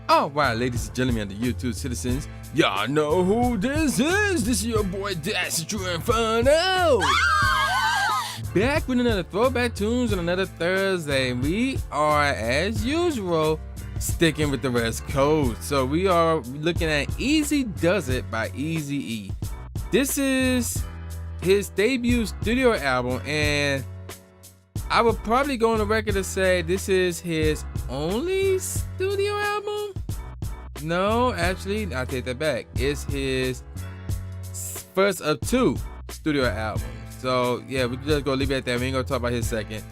All right, ladies and gentlemen, the YouTube citizens, y'all know who this is. This is your boy Inferno. Back with another Throwback Tunes on another Thursday. We are, as usual, sticking with the West Coast. So we are looking at Eazy-Duz-It by Eazy-E. This is his debut studio album, and I would probably go on the record to say this is his only studio album. No, actually, I take that back. It's his first of two studio albums. So yeah, we can just go leave it at that. We ain't gonna talk about his second.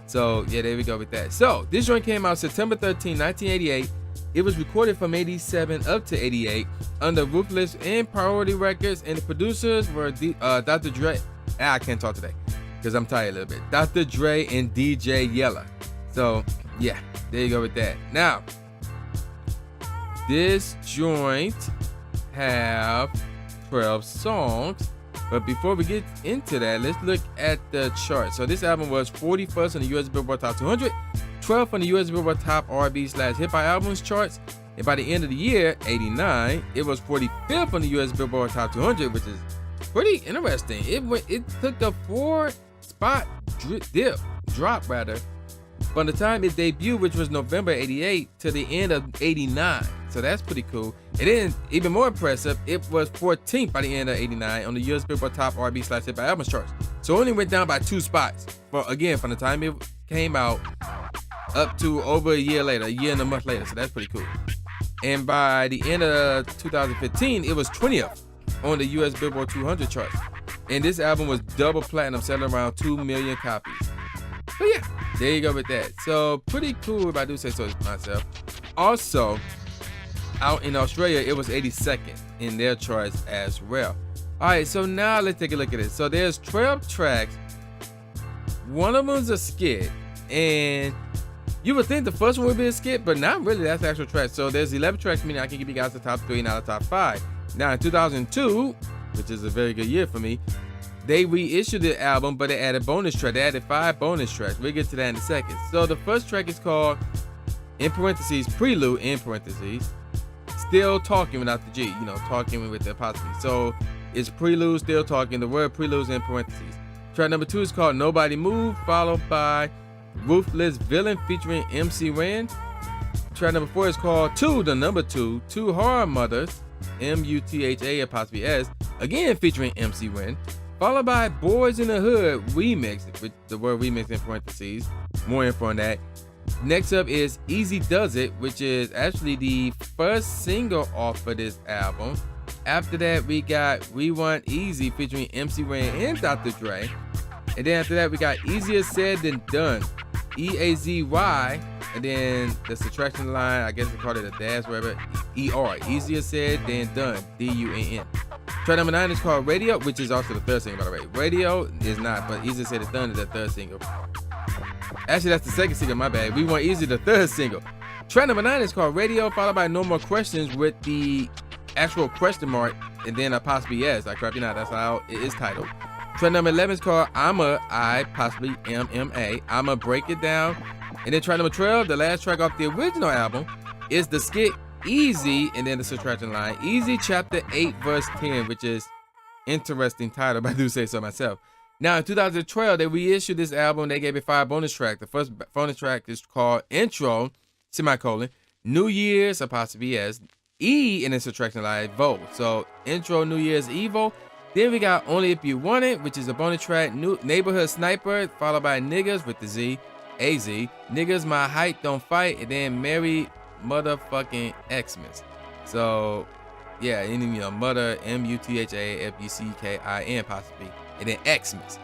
So yeah, there we go with that. So this joint came out September 13, 1988. It was recorded from 87 up to 88 under Ruthless and Priority Records, and the producers were Dr. Dre. I can't talk today because I'm tired a little bit. Dr. Dre and DJ Yella. So yeah, there you go with that. Now, this joint have 12 songs, but before we get into that, let's look at the chart. So this album was 41st on the US Billboard Top 200, 12th on the US Billboard Top R&B/Hip Hop Albums charts, and by the end of the year, 89, it was 45th on the US Billboard Top 200, which is pretty interesting. It took a 4-spot drop from the time it debuted, which was November 88, to the end of 89. So that's pretty cool. And then, even more impressive, it was 14th by the end of 89 on the US Billboard Top R&B/Hip Hop Albums charts. So it only went down by 2 spots. But again, from the time it came out up to over a year later, a year and a month later. So that's pretty cool. And by the end of 2015, it was 20th on the US Billboard 200 charts. And this album was double platinum, selling around 2 million copies. But yeah, there you go with that. So pretty cool if I do say so myself. Also, out in Australia, it was 82nd in their charts as well. All right, so now let's take a look at it. So there's 12 tracks. One of them's a skit, and you would think the first one would be a skit, but not really. That's the actual track. So there's 11 tracks, meaning I can give you guys the top 3 and not the top 5. Now in 2002, which is a very good year for me, they reissued the album, but they added bonus track. They added 5 bonus tracks. We'll get to that in a second. So the first track is called, in parentheses, Prelude, in parentheses, Still Talking without the G, you know, talking with the apostrophe. So it's Prelude, Still Talking, the word preludes in parentheses. Track number 2 is called Nobody Move, followed by Ruthless Villain featuring MC Ren. Track number 4 is called Two, the number 2, Two Horror Mothers, MUTHA apostrophe S, again featuring MC Ren. Followed by Boys in the Hood remix, with the word remix in parentheses. More info on that. Next up is Eazy-Duz-It, which is actually the first single off of this album. After that, we got We Want Easy featuring MC Ren and Dr. Dre. And then after that, we got Easier Said Than Done, EAZY. And then the subtraction line, I guess they call it a dash, whatever, ER. Easier Said Than Done, DUNN. Track number 9 is called Radio, which is also the third single, by the way. Radio is not, but Easier Said Than Done is the third single. Actually, that's the second single, my bad. We Want Easy, the third single. Track number 9 is called Radio, followed by No More Questions with the actual question mark and then apostrophe S. I crap you not, that's how it is titled. Track number 11 is called I possibly MMA. I'ma Break It Down. And then track number 12, the last track off the original album, is the skit Easy, and then the subtraction line, Easy Chapter 8 verse 10, which is interesting title, but I do say so myself. Now in 2012, they reissued this album. They gave it 5 bonus tracks. The first bonus track is called Intro, semicolon, New Year's, apostrophe S, E, and then subtraction line, Vo. So Intro, New Year's, Evo. Then we got Only If You Want It, which is a bonus track, New Neighborhood Sniper, followed by Niggas with the Z, AZ, Niggas My Height Don't Fight, and then Merry Motherfucking Xmas. So yeah, and then, you know, Mother, MUTHAFUCKIN possibly, and then Xmas.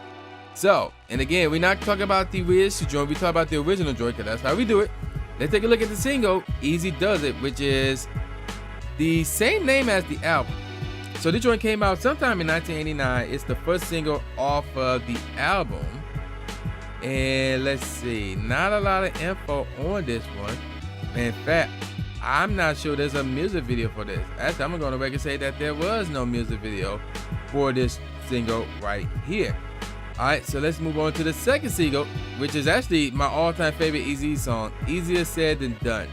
So, and again, we're not talking about the reissue joint, we talk about the original joint, because that's how we do it. Let's take a look at the single Eazy-Duz-It, which is the same name as the album. So this joint came out sometime in 1989. It's the first single off of the album. And let's see, not a lot of info on this one. In fact, I'm not sure there's a music video for this. Actually, I'm going to record say that there was no music video for this single right here. All right, so let's move on to the second single, which is actually my all-time favorite Eazy song, Easier Said Than Done.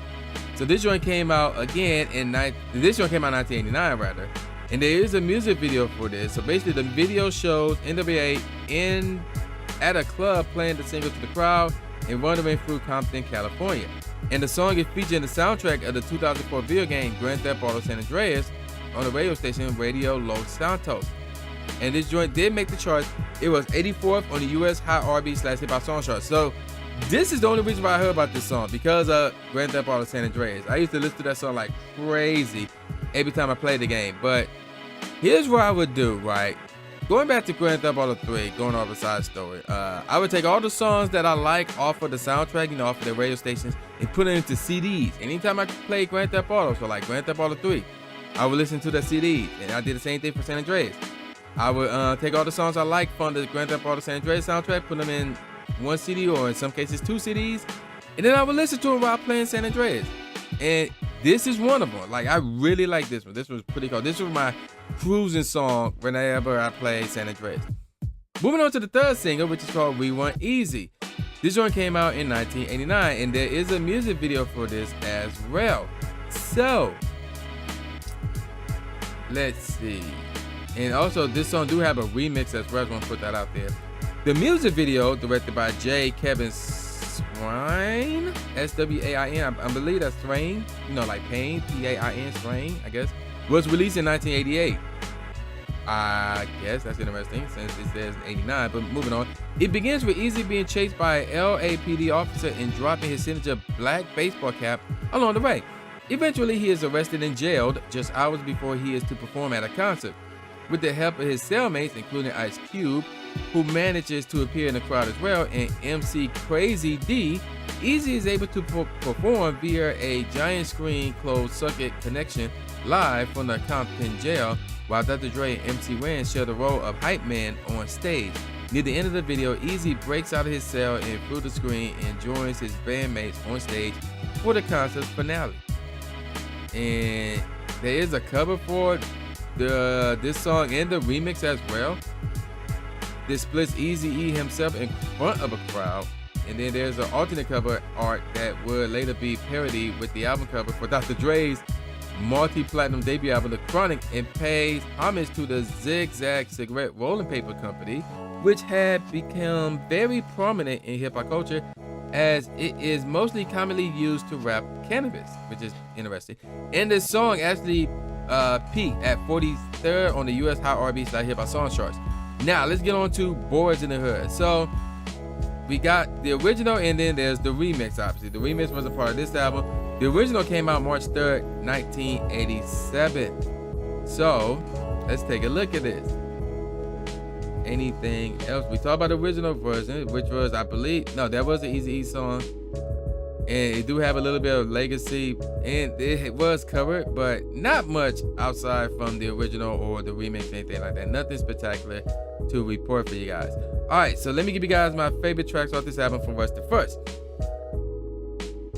So this joint came out again this joint came out in 1989 rather. And there is a music video for this. So basically the video shows N.W.A. at a club playing the single to the crowd and wandering through Compton, California. And the song is featured in the soundtrack of the 2004 video game Grand Theft Auto San Andreas on the radio station Radio Los Santos. And this joint did make the charts. It was 84th on the US Hot R&B/hip hop song chart. So this is the only reason why I heard about this song, because of Grand Theft Auto San Andreas. I used to listen to that song like crazy every time I played the game. But here's what I would do, right? Going back to Grand Theft Auto 3, going off a side story, I would take all the songs that I like off of the soundtrack, off of the radio stations, and put it into CDs. Anytime I play Grand Theft Auto, so like Grand Theft Auto 3, I would listen to the CDs, and I did the same thing for San Andreas. I would take all the songs I like from the Grand Theft Auto San Andreas soundtrack, put them in one CD or in some cases 2 CDs, and then I would listen to them while playing San Andreas. And this is one of them. Like, I really like this one. This was pretty cool. This was my cruising song whenever I play San Andreas. Moving on to the third single, which is called We Want Eazy. This one came out in 1989, and there is a music video for this as well. So, let's see. And also, this song do have a remix as well. I just want to put that out there. The music video, directed by J. Kevin Swain, S-W-A-I-N, I believe that's Swain, like pain, P-A-I-N, Swain, I guess, was released in 1988. I guess that's interesting since it says 89, but moving on. It begins with Eazy being chased by an LAPD officer and dropping his signature black baseball cap along the way. Eventually, he is arrested and jailed just hours before he is to perform at a concert. With the help of his cellmates, including Ice Cube, who manages to appear in the crowd as well, and MC Crazy D, Eazy is able to perform via a giant screen closed circuit connection live from the Compton jail, while Dr. Dre and MC Ren share the role of hype man on stage. Near the end of the video, Eazy breaks out of his cell and through the screen and joins his bandmates on stage for the concert's finale. And there is a cover for this song and the remix as well. This splits Eazy-E himself in front of a crowd, and then there's an alternate cover art that would later be parodied with the album cover for Dr. Dre's multi-platinum debut album, The Chronic, and pays homage to the Zig-Zag cigarette rolling paper company, which had become very prominent in hip-hop culture as it is mostly commonly used to wrap cannabis, which is interesting. And this song actually peaked at 43rd on the US Hot R&B/hip hop song charts. Now let's get on to Boys in the Hood. So we got the original, and then there's the remix. Obviously, the remix was a part of this album. The original came out March 3rd, 1987. So let's take a look at this. Anything else? We talked about the original version, which was, I believe, no, that was an Eazy-E song. And it do have a little bit of legacy, and it was covered, but not much outside from the original or the remix, anything like that. Nothing spectacular to report for you guys. All right, so let me give you guys my favorite tracks off this album from worst to first.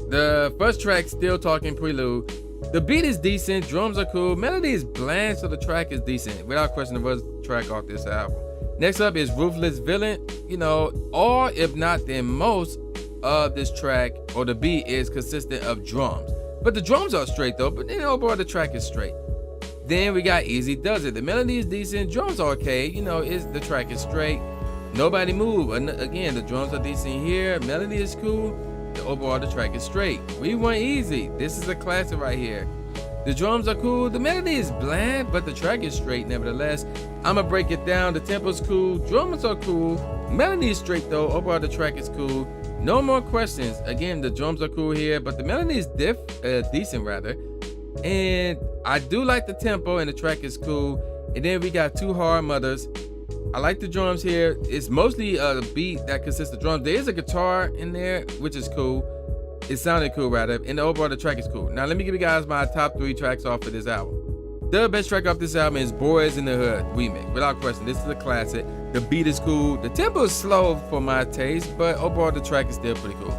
The first track, Still Talking Prelude. The beat is decent, drums are cool, melody is bland, so the track is decent. Without question, the worst track off this album. Next up is Ruthless Villain. Or if not, then most of this track or the beat is consistent of drums, but the drums are straight though, but then overall the track is straight. Then we got Eazy-Duz-It. The melody is decent, drums are okay, the track is straight. Nobody Move, again, the drums are decent here, melody is cool, overall the track is straight. We Want Eazy, this is a classic right here. The drums are cool, the melody is bland, but the track is straight nevertheless. I'ma break it down, the tempo's cool, drums are cool, melody is straight though, overall the track is cool. No More Questions. Again, the drums are cool here, but the melody is decent rather. And I do like the tempo, and the track is cool. And then we got Two Hard Mothers. I like the drums here. It's mostly a beat that consists of drums. There is a guitar in there, which is cool. It sounded cool rather. And overall, the track is cool. Now, let me give you guys my top 3 tracks off of this album. The best track off this album is Boys in the Hood remix. Without question, this is a classic. The beat is cool. The tempo is slow for my taste, but overall the track is still pretty cool.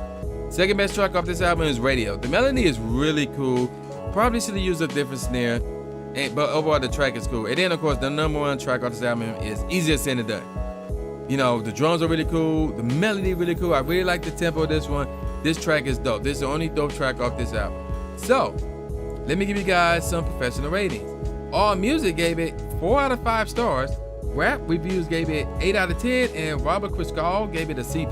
Second best track off this album is Radio. The melody is really cool. Probably should have used a different snare, but overall the track is cool. And then of course the number 1 track off this album is Easier Said Than Done. The drums are really cool. The melody really cool. I really like the tempo of this one. This track is dope. This is the only dope track off this album. So, let me give you guys some professional ratings. All Music gave it 4 out of 5 stars. Rap Reviews gave it 8 out of 10, and Robert Christgau gave it a C+.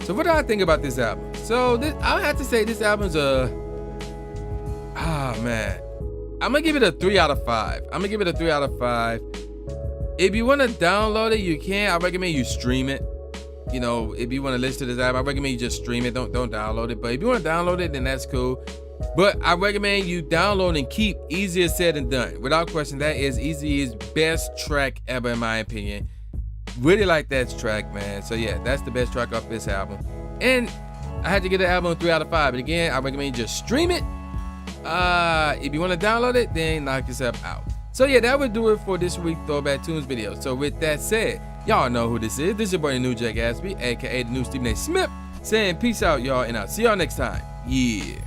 So what do I think about this album? So I have to say this album's man. I'm gonna give it a 3 out of 5. If you want to download it, you can. I recommend you stream it. You know, if you want to listen to this album, I recommend you just stream it. Don't download it. But if you want to download it, then that's cool. But I recommend you download and keep Easier Said Than Done. Without question, that is Eazy-E's best track ever, in my opinion. Really like that track, man. So yeah, that's the best track off this album. And I had to get the album a 3 out of 5. But again, I recommend you just stream it. If you want to download it, then knock yourself out. So yeah, that would do it for this week's Throwback Tunes video. So with that said, y'all know who this is. This is your boy, New Jack Gatsby, aka the new Stephen A. Smith, saying peace out, y'all, and I'll see y'all next time. Yeah.